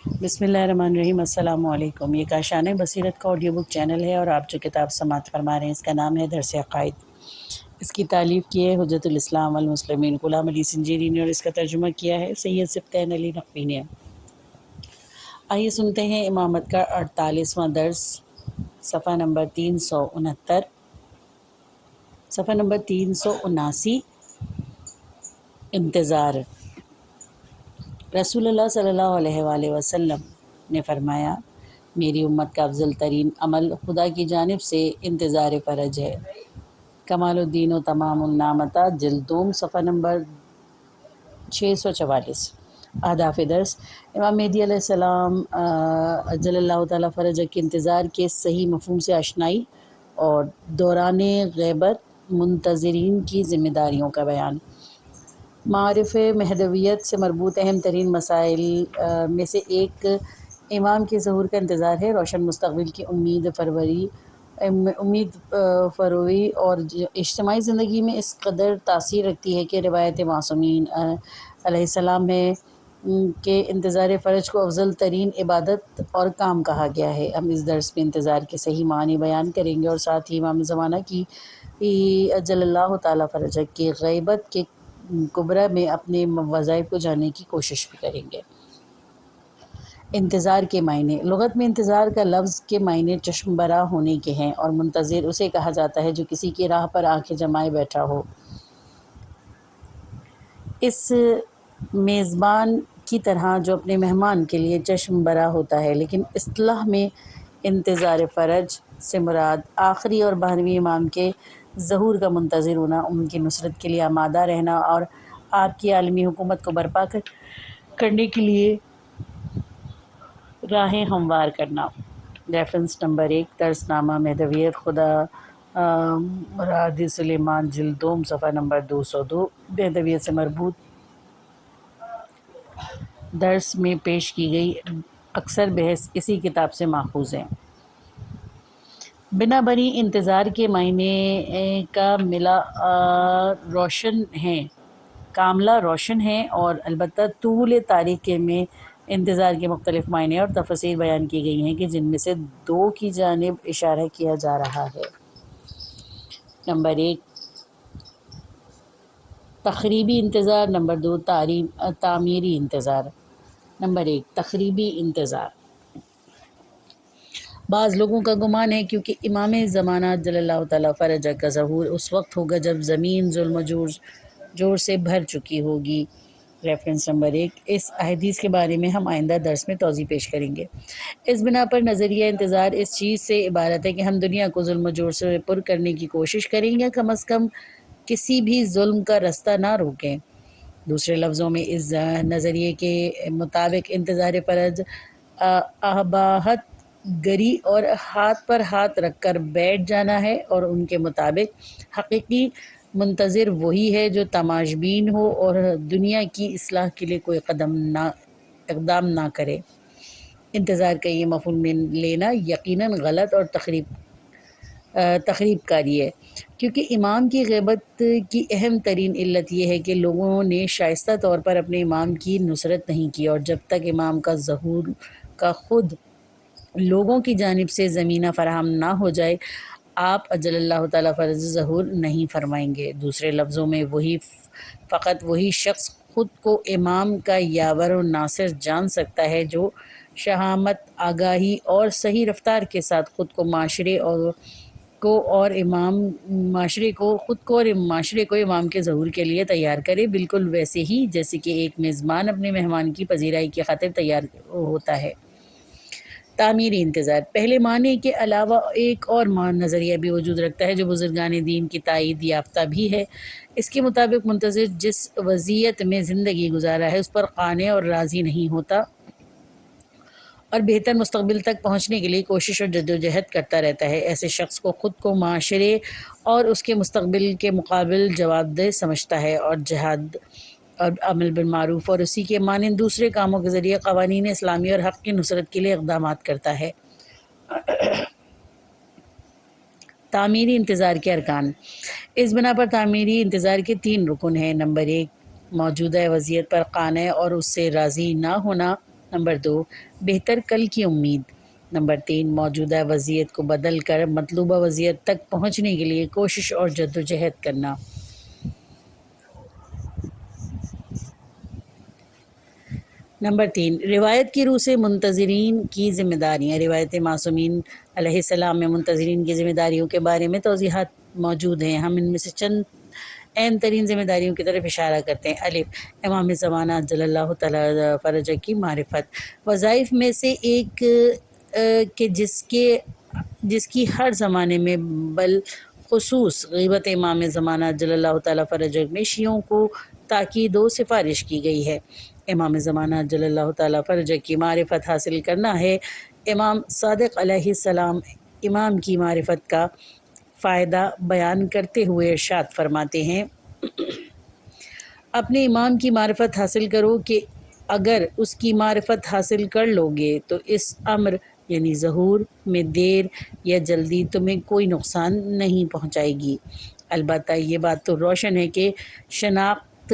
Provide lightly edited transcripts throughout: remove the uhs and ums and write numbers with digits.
بسم اللہ الرحمن الرحیم۔ السلام علیکم۔ یہ کاشان بصیرت کا آڈیو بک چینل ہے اور آپ جو کتاب سماعت فرما رہے ہیں اس کا نام ہے درس عقائد۔ اس کی تالیف کی ہے حجت الاسلام والمسلمین غلام علی سنجیری نے اور اس کا ترجمہ کیا ہے سید سبطین علی نقوی نے۔ آئیے سنتے ہیں امامت کا 48واں درس، صفحہ نمبر 369، صفحہ نمبر 379۔ انتظار۔ رسول اللہ صلی اللہ علیہ وآلہ وسلم نے فرمایا، میری امت کا افضل ترین عمل خدا کی جانب سے انتظار فرج ہے۔ کمال الدین و تمام النامتہ جلد دوم، صفحہ نمبر 644۔ اہداف درس۔ امام مہدی علیہ السلام عجل اللہ تعالیٰ فرج کے انتظار کے صحیح مفہوم سے آشنائی اور دوران غیبت منتظرین کی ذمہ داریوں کا بیان۔ معارف مہدویت سے مربوط اہم ترین مسائل میں سے ایک امام کے ظہور کا انتظار ہے۔ روشن مستقبل کی امید فروی اور اجتماعی زندگی میں اس قدر تاثیر رکھتی ہے کہ روایت معصومین علیہ السلام ہے کہ انتظار فرج کو افضل ترین عبادت اور کام کہا گیا ہے۔ ہم اس درس میں انتظار کے صحیح معنی بیان کریں گے اور ساتھ ہی امام زمانہ کی عجل اللہ تعالیٰ فرج کی غیبت کے کبریٰ میں اپنے وظائف کو جاننے کی کوشش بھی کریں گے۔ انتظار کے معنی۔ لغت میں انتظار کا لفظ کے معنی چشم برا ہونے کے ہیں اور منتظر اسے کہا جاتا ہے جو کسی کی راہ پر آنکھیں جمائے بیٹھا ہو۔ اس میزبان کی طرح جو اپنے مہمان کے لیے چشم برا ہوتا ہے، لیکن اصطلاح میں انتظار فرج سے مراد آخری اور 12ویں امام کے ظہور کا منتظر ہونا، ان کی نصرت کے لیے آمادہ رہنا اور آپ کی عالمی حکومت کو برپا کرنے کے لیے راہیں ہموار کرنا۔ ریفرنس نمبر 1، درس نامہ مہدویت خدا مراد سلیمان جلد دوم، صفحہ نمبر 202۔ مہدویت سے مربوط درس میں پیش کی گئی اکثر بحث اسی کتاب سے ماخوذ ہیں۔ بنا بری انتظار کے معنی کاملہ روشن ہیں اور البتہ طول تاریخ میں انتظار کے مختلف معنی اور تفاسیر بیان کی گئی ہیں کہ جن میں سے 2 کی جانب اشارہ کیا جا رہا ہے۔ نمبر 1، تخریبی انتظار۔ نمبر 2، تعمیری انتظار۔ نمبر 1، تخریبی انتظار۔ بعض لوگوں کا گمان ہے کیونکہ امام زمانہ جل اللہ تعالیٰ فرجہ کا ظہور اس وقت ہوگا جب زمین ظلم و جور سے بھر چکی ہوگی۔ Reference number 1۔ اس حدیث کے بارے میں ہم آئندہ درس میں توضیح پیش کریں گے۔ اس بنا پر نظریہ انتظار اس چیز سے عبارت ہے کہ ہم دنیا کو ظلم و جور سے پر کرنے کی کوشش کریں یا کم از کم کسی بھی ظلم کا رستہ نہ روکیں۔ دوسرے لفظوں میں اس نظریے کے مطابق انتظار فرج اباحت گری اور ہاتھ پر ہاتھ رکھ کر بیٹھ جانا ہے، اور ان کے مطابق حقیقی منتظر وہی ہے جو تماشبین ہو اور دنیا کی اصلاح کے لیے کوئی اقدام نہ کرے۔ انتظار کا یہ مفہوم لینا یقیناً غلط اور تخریب کاری ہے، کیونکہ امام کی غیبت کی اہم ترین علت یہ ہے کہ لوگوں نے شائستہ طور پر اپنے امام کی نصرت نہیں کی، اور جب تک امام کا ظہور کا خود لوگوں کی جانب سے زمینہ فراہم نہ ہو جائے، آپ اجل اللہ تعالیٰ فرج ظہور نہیں فرمائیں گے۔ دوسرے لفظوں میں فقط وہی شخص خود کو امام کا یاور و ناصر جان سکتا ہے جو شہامت، آگاہی اور صحیح رفتار کے ساتھ خود کو معاشرے کو امام کے ظہور کے لیے تیار کرے، بالکل ویسے ہی جیسے کہ ایک میزبان اپنے مہمان کی پذیرائی کی خاطر تیار ہوتا ہے۔ تعمیری انتظار۔ پہلے معنی کے علاوہ ایک اور نظریہ بھی وجود رکھتا ہے جو بزرگان دین کی تائید یافتہ بھی ہے۔ اس کے مطابق منتظر جس وضعیت میں زندگی گزارا ہے اس پر قانع اور راضی نہیں ہوتا اور بہتر مستقبل تک پہنچنے کے لیے کوشش اور جدوجہد کرتا رہتا ہے۔ ایسے شخص کو خود کو معاشرے اور اس کے مستقبل کے مقابل جواب دہ سمجھتا ہے اور جہاد اور عمل بالمعروف اور اسی کے مانند دوسرے کاموں کے ذریعے قوانین اسلامی اور حق کی نصرت کے لیے اقدامات کرتا ہے۔ تعمیری انتظار کے ارکان۔ اس بنا پر تعمیری انتظار کے 3 رکن ہیں۔ نمبر 1، موجودہ وضعیت پر قانع اور اس سے راضی نہ ہونا۔ نمبر 2، بہتر کل کی امید۔ نمبر 3، موجودہ وضعیت کو بدل کر مطلوبہ وضعیت تک پہنچنے کے لیے کوشش اور جدوجہد کرنا۔ نمبر 3، روایت کی روح سے منتظرین کی ذمہ داریاں۔ روایت معصومین علیہ السلام میں منتظرین کی ذمہ داریوں کے بارے میں توضیحات موجود ہیں۔ ہم ان میں سے چند اہم ترین ذمہ داریوں کی طرف اشارہ کرتے ہیں۔ الف، امام زمانہ جل اللہ تعالی فرجہ کی معرفت۔ وظائف میں سے ایک کہ جس کی ہر زمانے میں بالخصوص غیبت امام زمانہ جل اللہ تعالی فرجہ میں شیعوں کو تاکید و سفارش کی گئی ہے۔ امام زمانہ جل اللہ تعالی فرجہ کی معرفت حاصل کرنا ہے۔ امام صادق علیہ السلام امام کی معرفت کا فائدہ بیان کرتے ہوئے ارشاد فرماتے ہیں، اپنے امام کی معرفت حاصل کرو کہ اگر اس کی معرفت حاصل کر لو گے تو اس امر یعنی ظہور میں دیر یا جلدی تمہیں کوئی نقصان نہیں پہنچائے گی۔ البتہ یہ بات تو روشن ہے کہ شناخت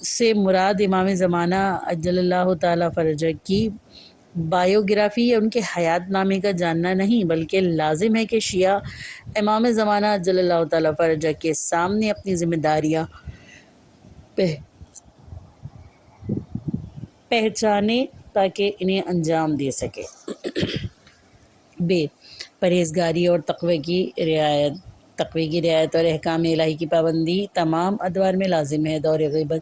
سے مراد امام زمانہ اجل اللہ تعالی فرجہ کی بایوگرافی یا ان کے حیات نامے کا جاننا نہیں، بلکہ لازم ہے کہ شیعہ امام زمانہ اجل اللہ تعالی فرجہ کے سامنے اپنی ذمہ داریاں پہچانے تاکہ انہیں انجام دے سکے۔ پرہیزگاری اور تقوی کی رعایت اور احکام الہی کی پابندی تمام ادوار میں لازم ہے۔ دور غیبت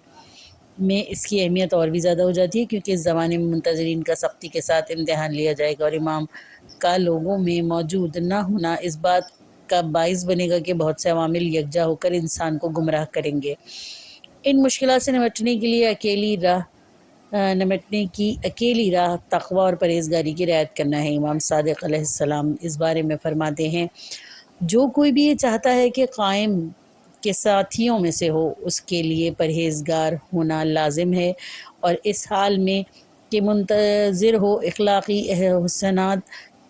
میں اس کی اہمیت اور بھی زیادہ ہو جاتی ہے، کیونکہ اس زمانے میں منتظرین کا سختی کے ساتھ امتحان لیا جائے گا، اور امام کا لوگوں میں موجود نہ ہونا اس بات کا باعث بنے گا کہ بہت سے عوامل یکجا ہو کر انسان کو گمراہ کریں گے۔ ان مشکلات سے نمٹنے کی اکیلی راہ تقوی اور پرہیزگاری کی رعایت کرنا ہے۔ امام صادق علیہ السلام اس بارے میں فرماتے ہیں، جو کوئی بھی یہ چاہتا ہے کہ قائم کے ساتھیوں میں سے ہو، اس کے لیے پرہیزگار ہونا لازم ہے، اور اس حال میں کہ منتظر ہو اخلاقی حسنات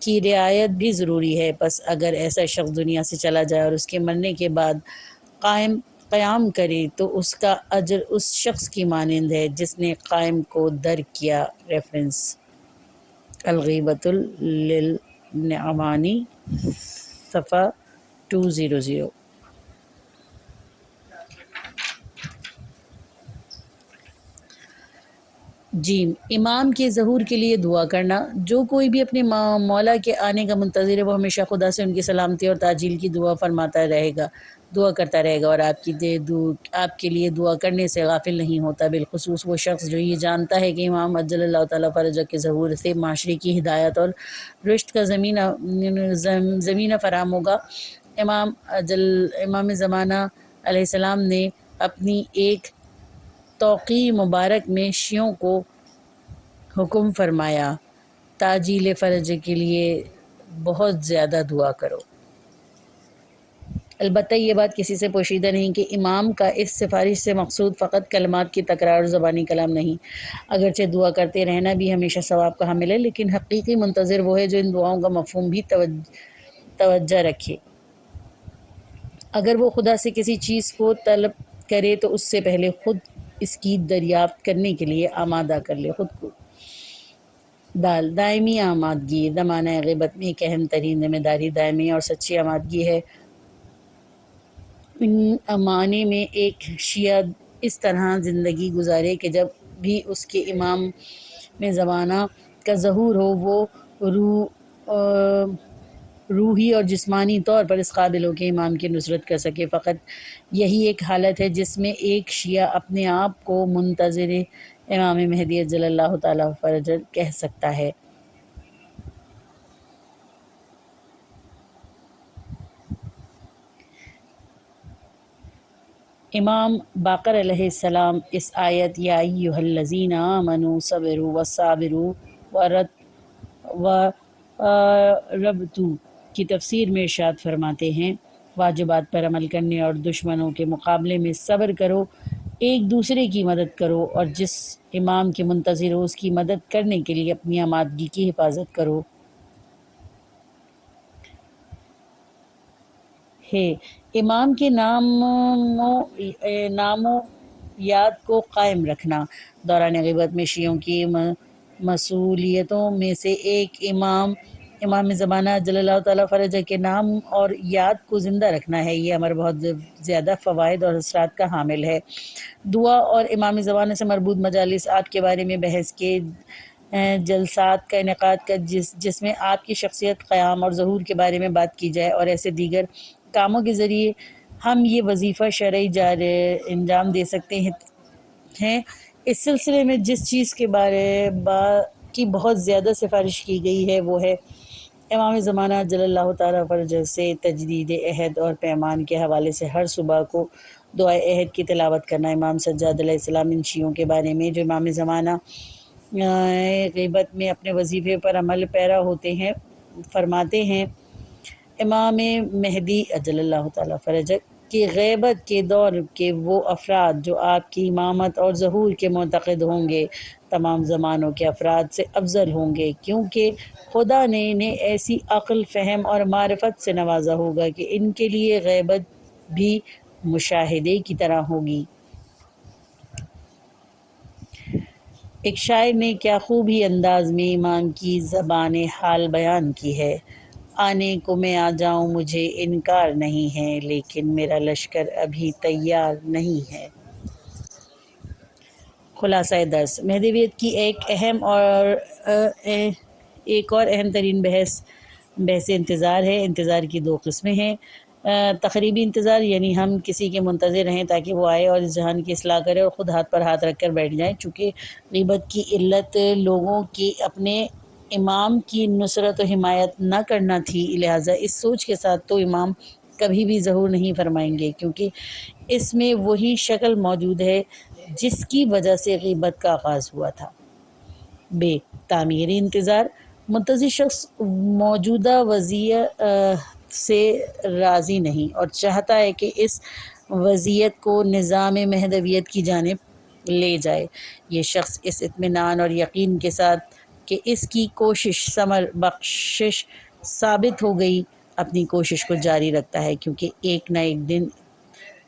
کی رعایت بھی ضروری ہے۔ بس اگر ایسا شخص دنیا سے چلا جائے اور اس کے مرنے کے بعد قیام کرے تو اس کا اجر اس شخص کی مانند ہے جس نے قائم کو درک کیا۔ ریفرنس الغیبۃ للنعمانی، صفحہ 200۔ امام کے ظہور کے لیے دعا کرنا۔ جو کوئی بھی اپنے مولا کے آنے کا منتظر ہے، وہ ہمیشہ خدا سے ان کی سلامتی اور تعجیل کی دعا کرتا رہے گا اور آپ کے لیے دعا کرنے سے غافل نہیں ہوتا۔ بالخصوص وہ شخص جو یہ جانتا ہے کہ امام اجل اللہ تعالی فرجہ کے ظہور سے معاشرے کی ہدایت اور رشد کا زمینہ فراہم ہوگا۔ امام زمانہ علیہ السلام نے اپنی ایک توقیع مبارک میں شیعوں کو حکم فرمایا، تعجیل فرج کے لیے بہت زیادہ دعا کرو۔ البتہ یہ بات کسی سے پوشیدہ نہیں کہ امام کا اس سفارش سے مقصود فقط کلمات کی تکرار اور زبانی کلام نہیں۔ اگرچہ دعا کرتے رہنا بھی ہمیشہ ثواب کا حامل ہے، لیکن حقیقی منتظر وہ ہے جو ان دعاؤں کا مفہوم بھی توجہ رکھے۔ اگر وہ خدا سے کسی چیز کو طلب کرے تو اس سے پہلے خود اس کی دریافت کرنے کے لیے آمادہ کر لے خود کو۔ دائمی آمادگی۔ زمانہ غیبت میں ایک اہم ترین ذمہ داری دائمی اور سچی آمادگی ہے۔ ان امانے میں ایک شیعہ اس طرح زندگی گزارے کہ جب بھی اس کے امام میں زمانہ کا ظہور ہو، وہ روحی اور جسمانی طور پر اس قابل ہو کہ امام کی نصرت کر سکے۔ فقط یہی ایک حالت ہے جس میں ایک شیعہ اپنے آپ کو منتظر امام مہدی اجل اللہ تعالی فرجہ کہہ سکتا ہے۔ امام باقر علیہ السلام اس آیت یا ایھا الذین آمنوا صبروا وصابروا وربطوا کی تفسیر میں ارشاد فرماتے ہیں، واجبات پر عمل کرنے اور دشمنوں کے مقابلے میں صبر کرو، ایک دوسرے کی مدد کرو، اور جس امام کے منتظر ہو اس کی مدد کرنے کے لیے اپنی آمادگی کی حفاظت کرو۔ امام کے ناموں یاد کو قائم رکھنا۔ دوران غیبت میں شیعوں کی مصولیتوں میں سے ایک امام زمانہ جل اللہ تعالیٰ فرجہ کے نام اور یاد کو زندہ رکھنا ہے۔ یہ امر بہت زیادہ فوائد اور اثرات کا حامل ہے۔ دعا اور امام زمانہ سے مربوط مجالس، آپ کے بارے میں بحث کے جلسات کا انعقاد جس میں آپ کی شخصیت، قیام اور ظہور کے بارے میں بات کی جائے، اور ایسے دیگر کاموں کے ذریعے ہم یہ وظیفہ شرعی انجام دے سکتے ہیں۔ اس سلسلے میں جس چیز کے بارے کی بہت زیادہ سفارش کی گئی ہے وہ ہے امام زمانہ جل اللہ تعالیٰ فرجہ سے تجدید عہد اور پیمان کے حوالے سے ہر صبح کو دعائے عہد کی تلاوت کرنا۔ امام سجاد علیہ السلام ان شیعوں کے بارے میں جو امام زمانہ غیبت میں اپنے وظیفے پر عمل پیرا ہوتے ہیں فرماتے ہیں، امام مہدی اجل اللہ تعالیٰ فرجہ کہ غیبت کے دور کے وہ افراد جو آپ کی امامت اور ظہور کے معتقد ہوں گے تمام زمانوں کے افراد سے افضل ہوں گے، کیونکہ خدا نے انہیں ایسی عقل، فہم اور معرفت سے نوازا ہوگا کہ ان کے لیے غیبت بھی مشاہدے کی طرح ہوگی۔ ایک شاعر نے کیا خوب ہی انداز میں امام کی زبان حال بیان کی ہے: آنے کو میں آ جاؤں مجھے انکار نہیں ہے، لیکن میرا لشکر ابھی تیار نہیں ہے۔ خلاصہ درس: مہدویت کی ایک اور اہم ترین بحث انتظار ہے۔ انتظار کی دو قسمیں ہیں: تقریبی انتظار، یعنی ہم کسی کے منتظر رہیں تاکہ وہ آئے اور اس جہان کی اصلاح کرے، اور خود ہاتھ پر ہاتھ رکھ کر بیٹھ جائیں۔ چونکہ غیبت کی علت لوگوں کی اپنے امام کی نصرت و حمایت نہ کرنا تھی، لہٰذا اس سوچ کے ساتھ تو امام کبھی بھی ظہور نہیں فرمائیں گے، کیونکہ اس میں وہی شکل موجود ہے جس کی وجہ سے غیبت کا آغاز ہوا تھا۔ تعمیری انتظار: منتظر شخص موجودہ وضعیت سے راضی نہیں اور چاہتا ہے کہ اس وضعیت کو نظام مہدویت کی جانب لے جائے۔ یہ شخص اس اطمینان اور یقین کے ساتھ کہ اس کی کوشش ثمر بخش ثابت ہو گئی، اپنی کوشش کو جاری رکھتا ہے، کیونکہ ایک نہ ایک دن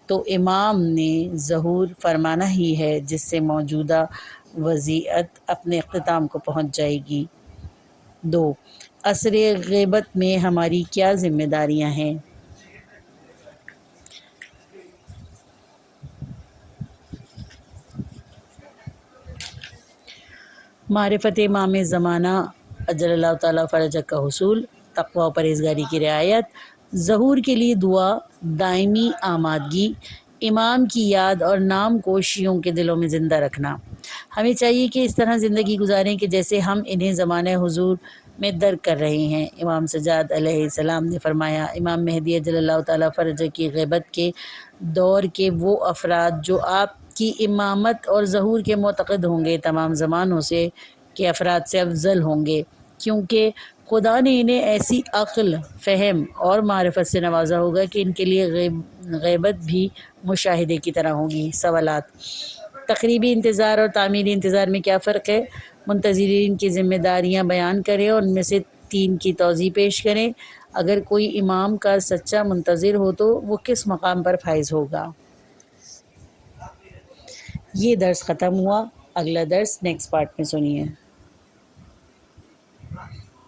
تو امام نے ظہور فرمانا ہی ہے، جس سے موجودہ وضعیت اپنے اختتام کو پہنچ جائے گی۔ عصر غیبت میں ہماری کیا ذمہ داریاں ہیں؟ معرفت امام زمانہ اجل اللہ تعالیٰ فرجہ کا حصول، تقویٰ و پرہیزگاری کی رعایت، ظہور کے لیے دعا، دائمی آمادگی، امام کی یاد اور نام کو شیعوں کے دلوں میں زندہ رکھنا۔ ہمیں چاہیے کہ اس طرح زندگی گزاریں کہ جیسے ہم انہیں زمانہ حضور میں درک کر رہے ہیں۔ امام سجاد علیہ السلام نے فرمایا: امام مہدی اجل اللہ تعالیٰ فرجہ کی غیبت کے دور کے وہ افراد جو آپ کی امامت اور ظہور کے معتقد ہوں گے تمام زمانوں کے افراد سے افضل ہوں گے، کیونکہ خدا نے انہیں ایسی عقل، فہم اور معرفت سے نوازا ہوگا کہ ان کے لیے غیبت بھی مشاہدے کی طرح ہوگی۔ سوالات: تقریبی انتظار اور تعمیری انتظار میں کیا فرق ہے؟ منتظرین کی ذمہ داریاں بیان کریں اور ان میں سے 3 کی توضیح پیش کریں۔ اگر کوئی امام کا سچا منتظر ہو تو وہ کس مقام پر فائز ہوگا؟ یہ درس ختم ہوا، اگلا درس نیکسٹ پارٹ میں سنیے۔